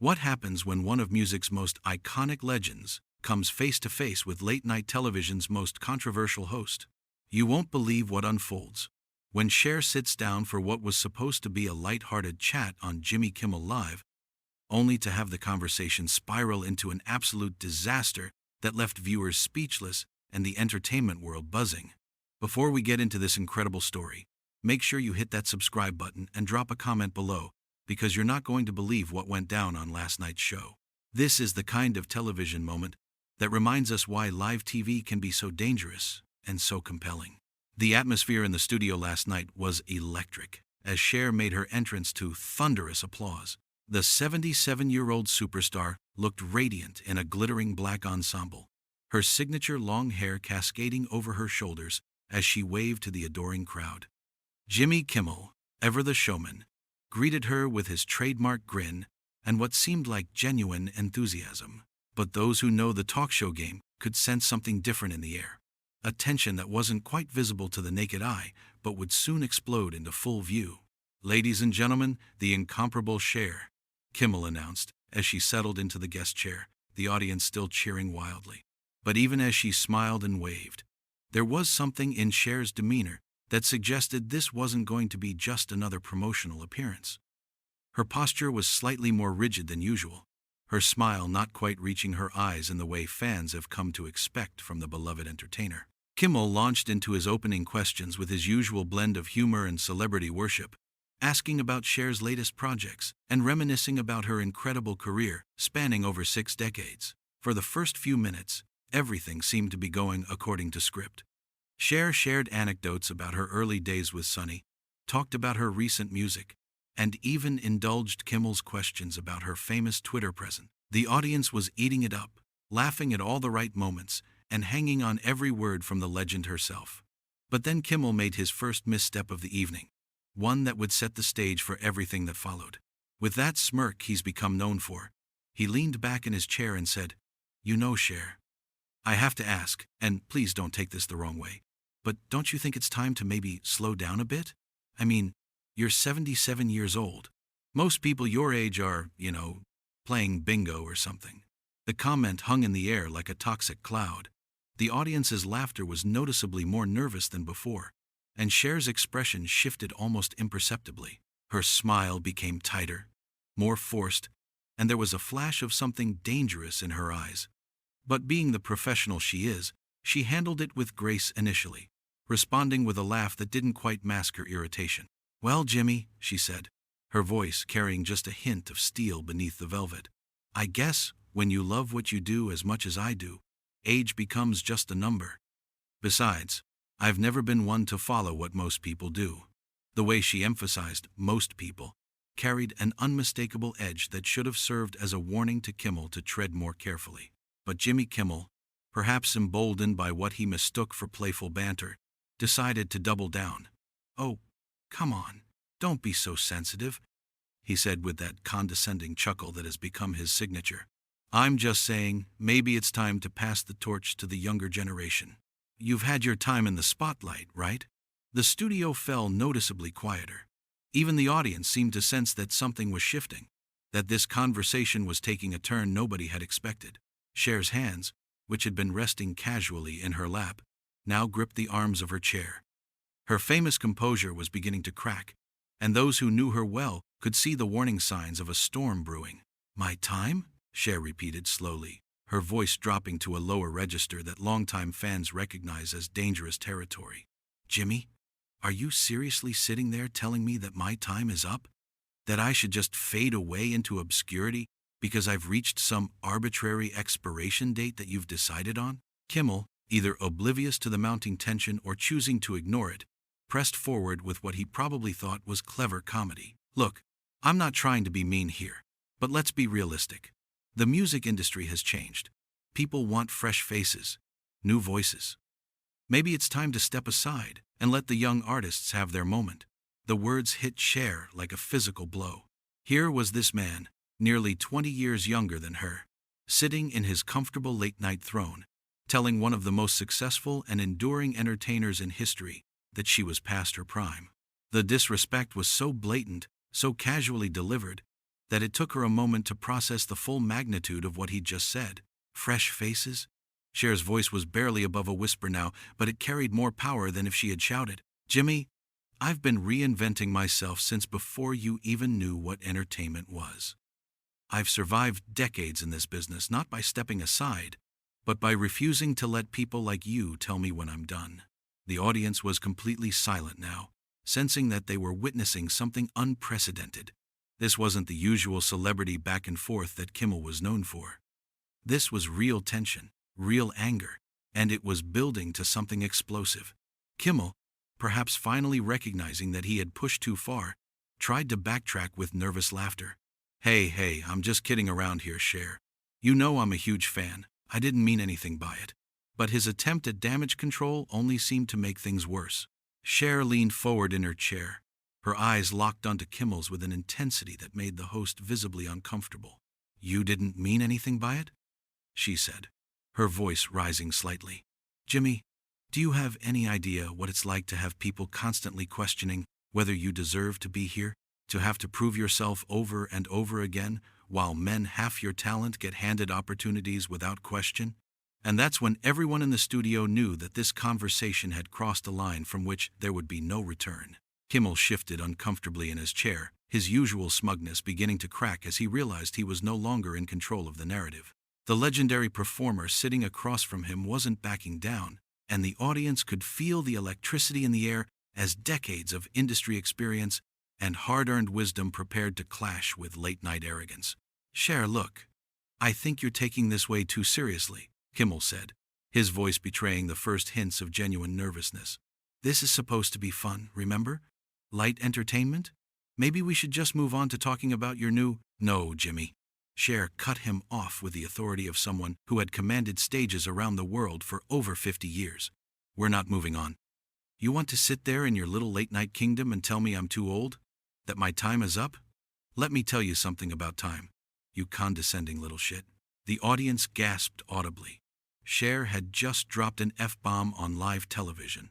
What happens when one of music's most iconic legends comes face to face with late-night television's most controversial host? You won't believe what unfolds. When Cher sits down for what was supposed to be a lighthearted chat on Jimmy Kimmel Live, only to have the conversation spiral into an absolute disaster that left viewers speechless and the entertainment world buzzing. Before we get into this incredible story, make sure you hit that subscribe button and drop a comment below, because you're not going to believe what went down on last night's show. This is the kind of television moment that reminds us why live TV can be so dangerous and so compelling. The atmosphere in the studio last night was electric, as Cher made her entrance to thunderous applause. The 77-year-old superstar looked radiant in a glittering black ensemble, her signature long hair cascading over her shoulders as she waved to the adoring crowd. Jimmy Kimmel, ever the showman, greeted her with his trademark grin and what seemed like genuine enthusiasm. But those who know the talk show game could sense something different in the air. A tension that wasn't quite visible to the naked eye, but would soon explode into full view. "Ladies and gentlemen, the incomparable Cher," Kimmel announced as she settled into the guest chair, the audience still cheering wildly. But even as she smiled and waved, there was something in Cher's demeanor that suggested this wasn't going to be just another promotional appearance. Her posture was slightly more rigid than usual, her smile not quite reaching her eyes in the way fans have come to expect from the beloved entertainer. Kimmel launched into his opening questions with his usual blend of humor and celebrity worship, asking about Cher's latest projects and reminiscing about her incredible career spanning over 6 decades. For the first few minutes, everything seemed to be going according to script. Cher shared anecdotes about her early days with Sonny, talked about her recent music, and even indulged Kimmel's questions about her famous Twitter presence. The audience was eating it up, laughing at all the right moments, and hanging on every word from the legend herself. But then Kimmel made his first misstep of the evening, one that would set the stage for everything that followed. With that smirk he's become known for, he leaned back in his chair and said, "You know, Cher, I have to ask, and please don't take this the wrong way, but don't you think it's time to maybe slow down a bit? I mean, you're 77 years old. Most people your age are, playing bingo or something." The comment hung in the air like a toxic cloud. The audience's laughter was noticeably more nervous than before, and Cher's expression shifted almost imperceptibly. Her smile became tighter, more forced, and there was a flash of something dangerous in her eyes. But being the professional she is, she handled it with grace initially, responding with a laugh that didn't quite mask her irritation. "Well, Jimmy," she said, her voice carrying just a hint of steel beneath the velvet, "I guess when you love what you do as much as I do, age becomes just a number. Besides, I've never been one to follow what most people do." The way she emphasized "most people" carried an unmistakable edge that should have served as a warning to Kimmel to tread more carefully. But Jimmy Kimmel, perhaps emboldened by what he mistook for playful banter, decided to double down. "Oh, come on, don't be so sensitive," he said with that condescending chuckle that has become his signature. "I'm just saying, maybe it's time to pass the torch to the younger generation. You've had your time in the spotlight, right?" The studio fell noticeably quieter. Even the audience seemed to sense that something was shifting, that this conversation was taking a turn nobody had expected. Cher's hands, which had been resting casually in her lap, now gripped the arms of her chair. Her famous composure was beginning to crack, and those who knew her well could see the warning signs of a storm brewing. "My time?" Cher repeated slowly, her voice dropping to a lower register that longtime fans recognize as dangerous territory. "Jimmy, are you seriously sitting there telling me that my time is up? That I should just fade away into obscurity because I've reached some arbitrary expiration date that you've decided on?" Kimmel, either oblivious to the mounting tension or choosing to ignore it, pressed forward with what he probably thought was clever comedy. "Look, I'm not trying to be mean here, but let's be realistic. The music industry has changed. People want fresh faces, new voices. Maybe it's time to step aside and let the young artists have their moment." The words hit Cher like a physical blow. Here was this man, nearly 20 years younger than her, sitting in his comfortable late-night throne, telling one of the most successful and enduring entertainers in history that she was past her prime. The disrespect was so blatant, so casually delivered, that it took her a moment to process the full magnitude of what he'd just said. Fresh faces? Cher's voice was barely above a whisper now, but it carried more power than if she had shouted. Jimmy, I've been reinventing myself since before you even knew what entertainment was. I've survived decades in this business not by stepping aside, but by refusing to let people like you tell me when I'm done. The audience was completely silent now, sensing that they were witnessing something unprecedented. This wasn't the usual celebrity back and forth that Kimmel was known for. This was real tension, real anger, and it was building to something explosive. Kimmel, perhaps finally recognizing that he had pushed too far, tried to backtrack with nervous laughter. Hey, I'm just kidding around here, Cher. You know I'm a huge fan. I didn't mean anything by it. But his attempt at damage control only seemed to make things worse. Cher leaned forward in her chair, her eyes locked onto Kimmel's with an intensity that made the host visibly uncomfortable. You didn't mean anything by it? She said, her voice rising slightly. Jimmy, do you have any idea what it's like to have people constantly questioning whether you deserve to be here? To have to prove yourself over and over again, while men half your talent get handed opportunities without question? And that's when everyone in the studio knew that this conversation had crossed a line from which there would be no return. Kimmel shifted uncomfortably in his chair, his usual smugness beginning to crack as he realized he was no longer in control of the narrative. The legendary performer sitting across from him wasn't backing down, and the audience could feel the electricity in the air as decades of industry experience and hard-earned wisdom prepared to clash with late-night arrogance. Cher, look, I think you're taking this way too seriously, Kimmel said, his voice betraying the first hints of genuine nervousness. This is supposed to be fun, remember? Light entertainment? Maybe we should just move on to talking about your new... No, Jimmy. Cher cut him off with the authority of someone who had commanded stages around the world for over 50 years. We're not moving on. You want to sit there in your little late-night kingdom and tell me I'm too old? That my time is up? Let me tell you something about time, you condescending little shit. The audience gasped audibly. Cher had just dropped an F-bomb on live television,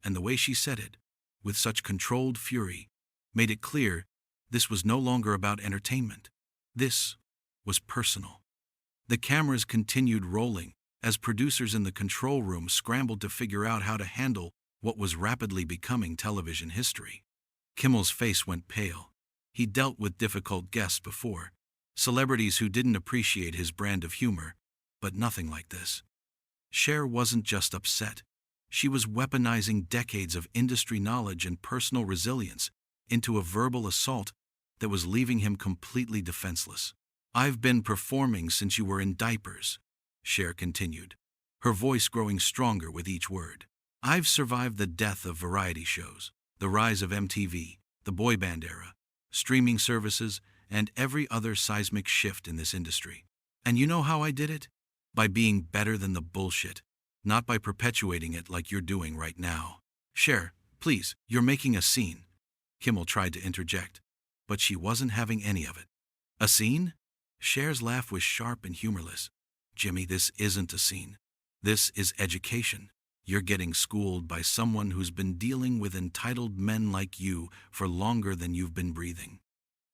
and the way she said it, with such controlled fury, made it clear this was no longer about entertainment. This was personal. The cameras continued rolling as producers in the control room scrambled to figure out how to handle what was rapidly becoming television history. Kimmel's face went pale. He dealt with difficult guests before, celebrities who didn't appreciate his brand of humor, but nothing like this. Cher wasn't just upset. She was weaponizing decades of industry knowledge and personal resilience into a verbal assault that was leaving him completely defenseless. I've been performing since you were in diapers, Cher continued, her voice growing stronger with each word. I've survived the death of variety shows, the rise of MTV, the boy band era, streaming services, and every other seismic shift in this industry. And you know how I did it? By being better than the bullshit, not by perpetuating it like you're doing right now. Cher, please, you're making a scene. Kimmel tried to interject, but she wasn't having any of it. A scene? Cher's laugh was sharp and humorless. Jimmy, this isn't a scene. This is education. You're getting schooled by someone who's been dealing with entitled men like you for longer than you've been breathing.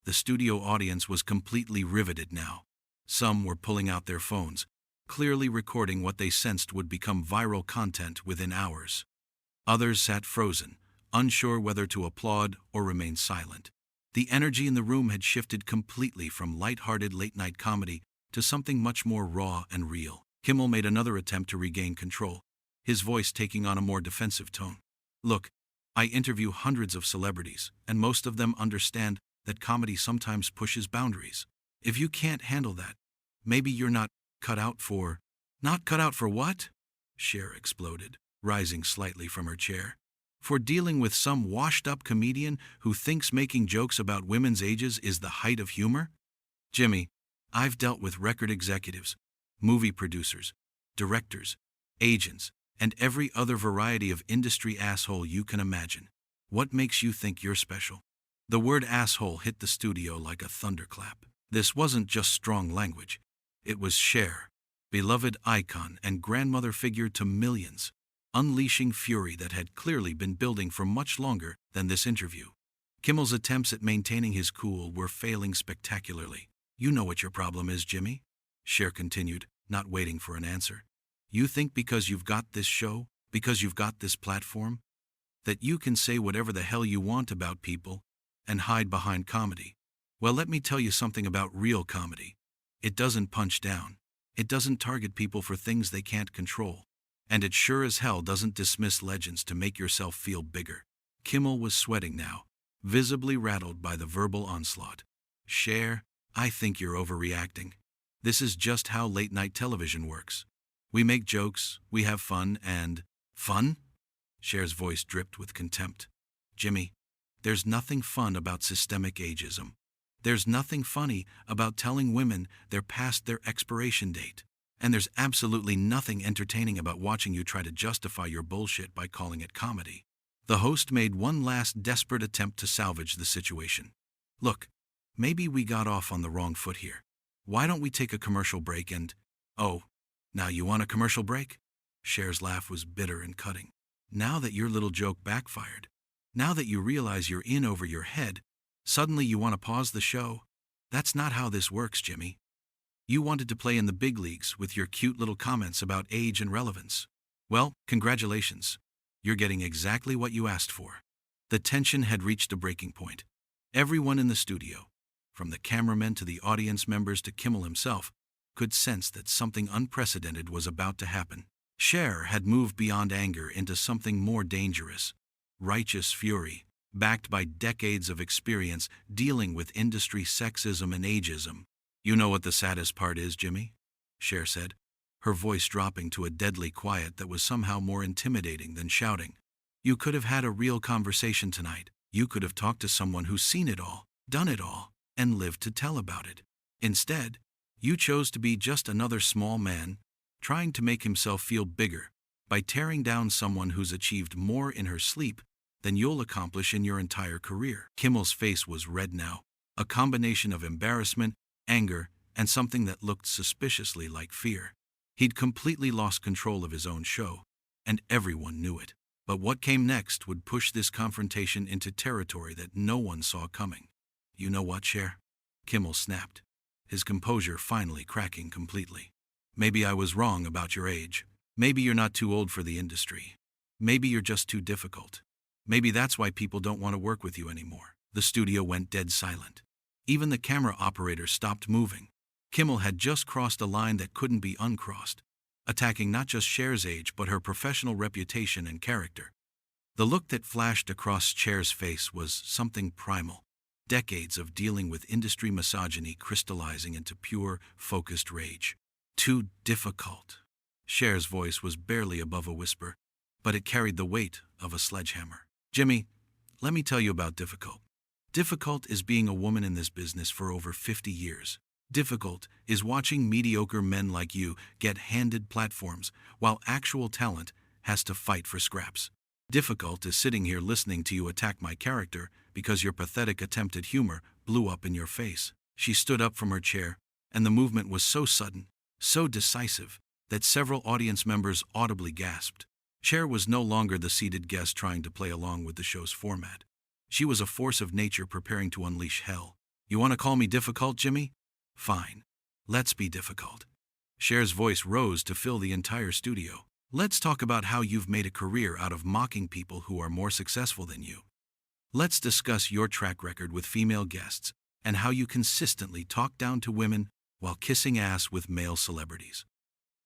The studio audience was completely riveted now. Some were pulling out their phones, clearly recording what they sensed would become viral content within hours. Others sat frozen, unsure whether to applaud or remain silent. The energy in the room had shifted completely from lighthearted late-night comedy to something much more raw and real. Kimmel made another attempt to regain control, his voice taking on a more defensive tone. Look, I interview hundreds of celebrities, and most of them understand that comedy sometimes pushes boundaries. If you can't handle that, maybe you're not cut out for... Not cut out for what? Cher exploded, rising slightly from her chair. For dealing with some washed-up comedian who thinks making jokes about women's ages is the height of humor? Jimmy, I've dealt with record executives, movie producers, directors, agents, and every other variety of industry asshole you can imagine. What makes you think you're special? The word asshole hit the studio like a thunderclap. This wasn't just strong language. It was Cher, beloved icon and grandmother figure to millions, unleashing fury that had clearly been building for much longer than this interview. Kimmel's attempts at maintaining his cool were failing spectacularly. You know what your problem is, Jimmy? Cher continued, not waiting for an answer. You think because you've got this show, because you've got this platform, that you can say whatever the hell you want about people and hide behind comedy. Well, let me tell you something about real comedy. It doesn't punch down. It doesn't target people for things they can't control. And it sure as hell doesn't dismiss legends to make yourself feel bigger. Kimmel was sweating now, visibly rattled by the verbal onslaught. Cher, I think you're overreacting. This is just how late-night television works. We make jokes, we have fun, and... Fun? Cher's voice dripped with contempt. Jimmy, there's nothing fun about systemic ageism. There's nothing funny about telling women they're past their expiration date. And there's absolutely nothing entertaining about watching you try to justify your bullshit by calling it comedy. The host made one last desperate attempt to salvage the situation. Look, maybe we got off on the wrong foot here. Why don't we take a commercial break and... Oh, now you want a commercial break? Cher's laugh was bitter and cutting. Now that your little joke backfired, now that you realize you're in over your head, suddenly you want to pause the show? That's not how this works, Jimmy. You wanted to play in the big leagues with your cute little comments about age and relevance. Well, congratulations. You're getting exactly what you asked for. The tension had reached a breaking point. Everyone in the studio, from the cameramen to the audience members to Kimmel himself, could sense that something unprecedented was about to happen. Cher had moved beyond anger into something more dangerous. Righteous fury, backed by decades of experience dealing with industry sexism and ageism. You know what the saddest part is, Jimmy? Cher said, her voice dropping to a deadly quiet that was somehow more intimidating than shouting. You could have had a real conversation tonight. You could have talked to someone who's seen it all, done it all, and lived to tell about it. Instead, you chose to be just another small man, trying to make himself feel bigger by tearing down someone who's achieved more in her sleep than you'll accomplish in your entire career. Kimmel's face was red now, a combination of embarrassment, anger, and something that looked suspiciously like fear. He'd completely lost control of his own show, and everyone knew it. But what came next would push this confrontation into territory that no one saw coming. You know what, Cher? Kimmel snapped, his composure finally cracking completely. Maybe I was wrong about your age. Maybe you're not too old for the industry. Maybe you're just too difficult. Maybe that's why people don't want to work with you anymore. The studio went dead silent. Even the camera operator stopped moving. Kimmel had just crossed a line that couldn't be uncrossed, attacking not just Cher's age but her professional reputation and character. The look that flashed across Cher's face was something primal. Decades of dealing with industry misogyny crystallizing into pure, focused rage. Too difficult. Cher's voice was barely above a whisper, but it carried the weight of a sledgehammer. Jimmy, let me tell you about difficult. Difficult is being a woman in this business for over 50 years. Difficult is watching mediocre men like you get handed platforms while actual talent has to fight for scraps. Difficult is sitting here listening to you attack my character because your pathetic attempt at humor blew up in your face. She stood up from her chair, and the movement was so sudden, so decisive, that several audience members audibly gasped. Cher was no longer the seated guest trying to play along with the show's format. She was a force of nature preparing to unleash hell. You want to call me difficult, Jimmy? Fine. Let's be difficult. Cher's voice rose to fill the entire studio. Let's talk about how you've made a career out of mocking people who are more successful than you. Let's discuss your track record with female guests and how you consistently talk down to women while kissing ass with male celebrities.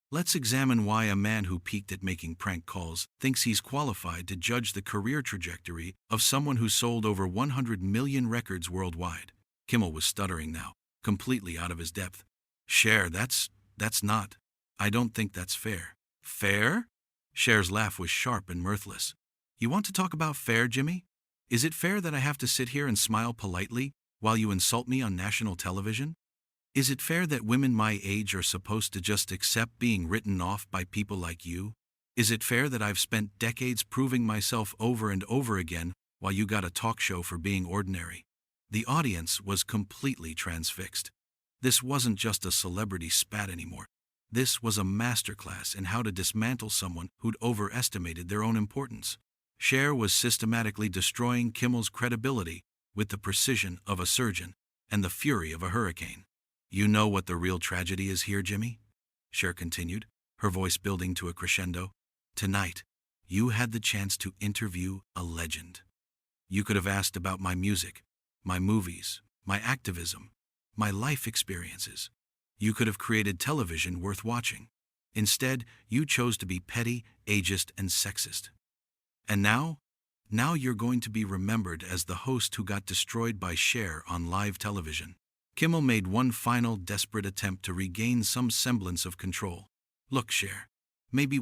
Let's examine why a man who peaked at making prank calls thinks he's qualified to judge the career trajectory of someone who sold over 100 million records worldwide. Kimmel was stuttering now, completely out of his depth. Cher, that's not. I don't think that's fair. Fair? Cher's laugh was sharp and mirthless. You want to talk about fair, Jimmy? Is it fair that I have to sit here and smile politely while you insult me on national television? Is it fair that women my age are supposed to just accept being written off by people like you? Is it fair that I've spent decades proving myself over and over again while you got a talk show for being ordinary? The audience was completely transfixed. This wasn't just a celebrity spat anymore. This was a masterclass in how to dismantle someone who'd overestimated their own importance. Cher was systematically destroying Kimmel's credibility with the precision of a surgeon and the fury of a hurricane. You know what the real tragedy is here, Jimmy? Cher continued, her voice building to a crescendo. Tonight, you had the chance to interview a legend. You could have asked about my music, my movies, my activism, my life experiences. You could have created television worth watching. Instead, you chose to be petty, ageist, and sexist. And now you're going to be remembered as the host who got destroyed by Cher on live television. Kimmel made one final desperate attempt to regain some semblance of control. Look, Cher, maybe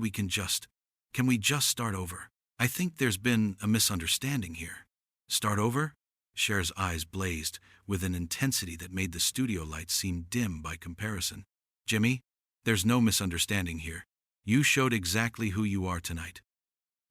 can we just start over? I think there's been a misunderstanding here. Start over? Cher's eyes blazed with an intensity that made the studio lights seem dim by comparison. Jimmy, there's no misunderstanding here. You showed exactly who you are tonight.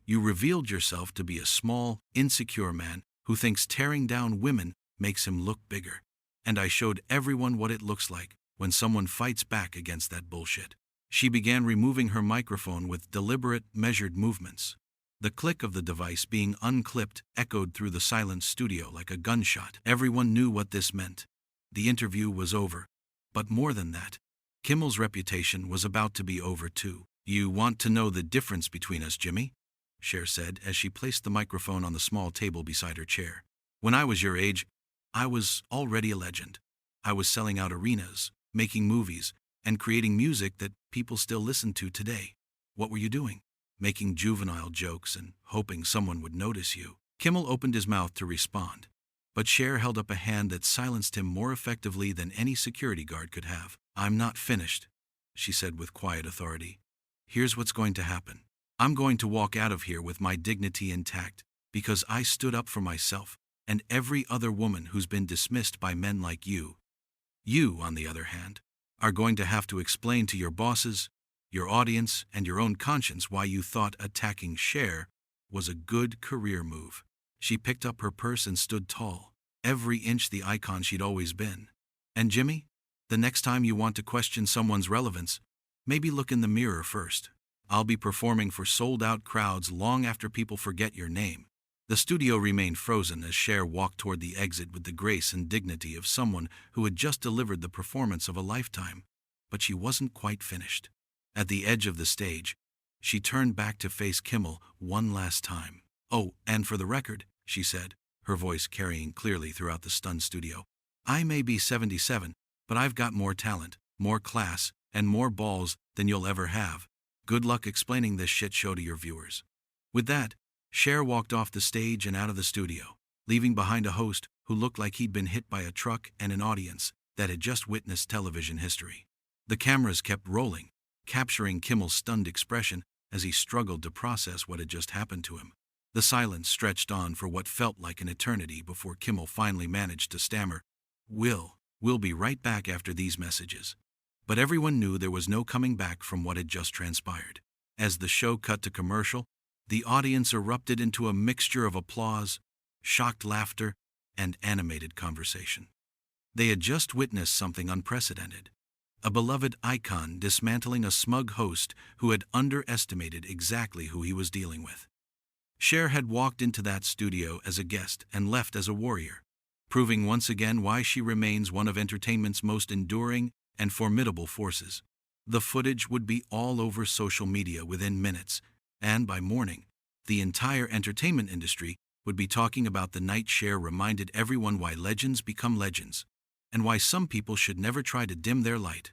You revealed yourself to be a small, insecure man who thinks tearing down women makes him look bigger. And I showed everyone what it looks like when someone fights back against that bullshit. She began removing her microphone with deliberate, measured movements. The click of the device being unclipped echoed through the silent studio like a gunshot. Everyone knew what this meant. The interview was over. But more than that, Kimmel's reputation was about to be over too. You want to know the difference between us, Jimmy? Cher said as she placed the microphone on the small table beside her chair. When I was your age, I was already a legend. I was selling out arenas, making movies, and creating music that people still listen to today. What were you doing? Making juvenile jokes and hoping someone would notice you. Kimmel opened his mouth to respond, but Cher held up a hand that silenced him more effectively than any security guard could have. I'm not finished, she said with quiet authority. Here's what's going to happen. I'm going to walk out of here with my dignity intact because I stood up for myself and every other woman who's been dismissed by men like you. You, on the other hand, are going to have to explain to your bosses, your audience, and your own conscience why you thought attacking Cher was a good career move. She picked up her purse and stood tall, every inch the icon she'd always been. And Jimmy, the next time you want to question someone's relevance, maybe look in the mirror first. I'll be performing for sold-out crowds long after people forget your name. The studio remained frozen as Cher walked toward the exit with the grace and dignity of someone who had just delivered the performance of a lifetime. But she wasn't quite finished. At the edge of the stage, she turned back to face Kimmel one last time. Oh, and for the record, she said, her voice carrying clearly throughout the stunned studio, I may be 77, but I've got more talent, more class, and more balls than you'll ever have. Good luck explaining this shit show to your viewers. With that, Cher walked off the stage and out of the studio, leaving behind a host who looked like he'd been hit by a truck and an audience that had just witnessed television history. The cameras kept rolling, capturing Kimmel's stunned expression as he struggled to process what had just happened to him. The silence stretched on for what felt like an eternity before Kimmel finally managed to stammer, We'll be right back after these messages. But everyone knew there was no coming back from what had just transpired. As the show cut to commercial, the audience erupted into a mixture of applause, shocked laughter, and animated conversation. They had just witnessed something unprecedented. A beloved icon dismantling a smug host who had underestimated exactly who he was dealing with. Cher had walked into that studio as a guest and left as a warrior, proving once again why she remains one of entertainment's most enduring and formidable forces. The footage would be all over social media within minutes, and by morning, the entire entertainment industry would be talking about the night Cher reminded everyone why legends become legends, and why some people should never try to dim their light.